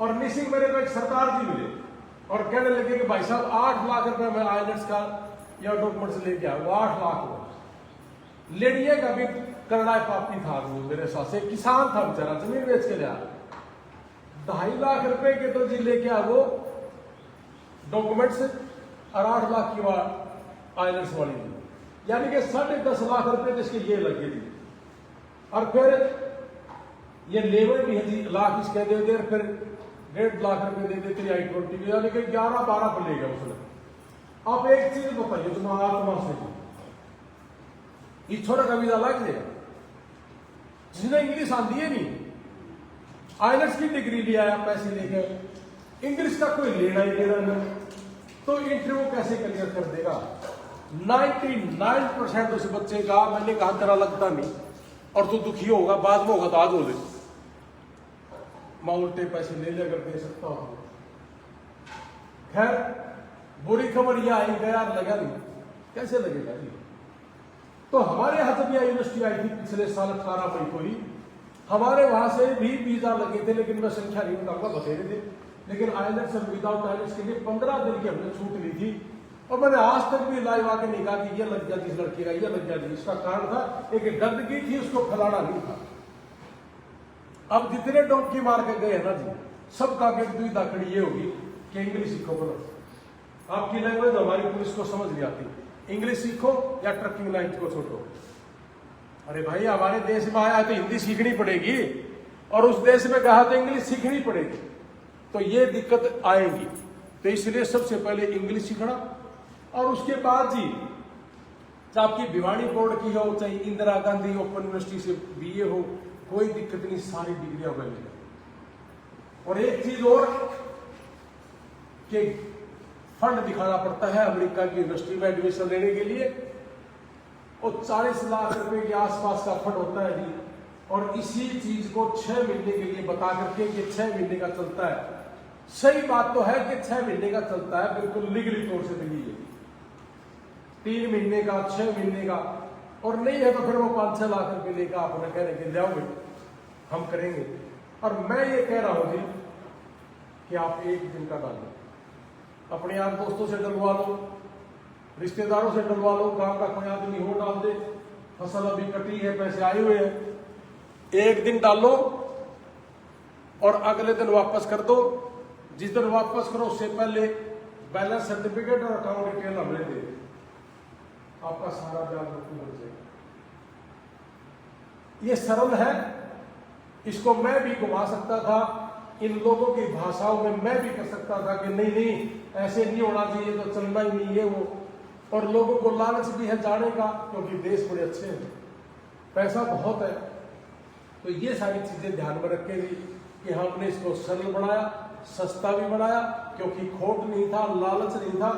और निशिंग मेरे को एक सरदार जी मिले और कहने लगे कि भाई साहब 8 लाख रुपए में आइलेट्स का या डॉक्यूमेंट्स लेके आया। वो 8 लाख हुआ। लेडिए का भी करड़ा पापी था वो मेरे साथ से, किसान था बेचारा, जमीन बेच के लिया। 2.5 लाख रुपए के तो जी लेके आ वो डॉक्यूमेंट्स और 8 लाख की आइलेट्स वाली थी, यानी कि 10.5 लाख रुपए जिसके ये लगे थी। और फिर ये लेबर भी है जी लाख इसके दे दे, फिर 1.5 लाख रुपए दे देते I-20 के, यानी कि 11-12 पर ले गया उसने। आप एक चीज बताइए तुम आत्मा से ये छोटा कविता लग जाएगा जिसने इंग्लिश आती है नहीं, आइलेट्स की डिग्री लिया है पैसे लेकर, इंग्लिश का कोई लेना ही देना नहीं, तो इंटरव्यू कैसे क्लियर कर देगा? 99% उस बच्चे का मैंने कहा तेरा लगता नहीं और तू दुखी होगा, बाद में होगा तो आज हो ले, मैं उल्टे पैसे ले लेकर दे सकता हूं। खैर बुरी खबर यह आई यार लगा नहीं, कैसे लगेगा जी? तो हमारे यहाँ जब यह यूनिवर्सिटी आई थी पिछले साल 18 मई को ही, हमारे वहां से भी वीजा लगे थे, लेकिन मैं संख्या नहीं बताऊंगा, बतेरे थे। लेकिन आइलेट्स और विदाउट आइलेट्स के लिए 15 दिन की हमने छूट ली थी और मैंने आज तक भी लाइव आके नहीं कहा कि ये लग जाती इस लड़की का, ये लग जाती। इसका कारण था एक गंदगी थी, उसको फैलाना नहीं था। अब जितने डोंकी मार के गए ना जी, सबका दुविधा खड़ी ये होगी कि इंग्लिश सीखो। बोलो आपकी लैंग्वेज हमारी पुलिस को समझ नहीं आती, इंग्लिश सीखो या ट्रकिंग लाइन को छोड़ो। अरे भाई हमारे देश में आया है तो हिंदी सीखनी पड़ेगी और उस देश में कहा तो इंग्लिश सीखनी पड़ेगी, तो ये दिक्कत आएगी। तो इसलिए सबसे पहले इंग्लिश सीखना और उसके बाद जी चाहे आपकी भिवानी बोर्ड की हो, चाहे इंदिरा गांधी ओपन यूनिवर्सिटी से BA हो, कोई दिक्कत नहीं, सारी डिग्रियां अवेलेबल। और एक चीज और कि फंड दिखाना पड़ता है अमेरिका की यूनिवर्सिटी में एडमिशन लेने के लिए, और 40 लाख रुपए के आसपास का फंड होता है जी। और इसी चीज को 6 महीने के लिए बता करके कि 6 महीने का चलता है। सही बात तो है कि 6 महीने का चलता है, बिल्कुल लीगली तौर से नहीं है, 3 महीने का, 6 महीने का, और नहीं है तो फिर वो 5-6 लाख रुपए लेकर आप उन्हें कह रहे कि ले आओगे हम करेंगे। और मैं ये कह रहा हूं जी कि आप 1 दिन का डालो, अपने यार दोस्तों से डलवा लो, रिश्तेदारों से डलवा लो, गांव का कोई आदमी हो डाल दे, फसल अभी कटी है, पैसे आए हुए हैं, 1 दिन डालो और अगले दिन वापस कर दो। जिस दिन वापस करो उससे पहले बैलेंस सर्टिफिकेट और अकाउंट डिटेल हमें दे, आपका सारा ब्याज मुक्त हो जाएगा। ये सरल है, इसको मैं भी घुमा सकता था, इन लोगों की भाषाओं में मैं भी कर सकता था कि नहीं नहीं ऐसे नहीं होना चाहिए, तो चलना ही नहीं है वो। और लोगों को लालच भी है जाने का, क्योंकि देश बड़े अच्छे हैं, पैसा बहुत है। तो ये सारी चीजें ध्यान में रखेंगे कि हमने इसको सरल बनाया, सस्ता भी बनाया, क्योंकि खोट नहीं था, लालच नहीं था।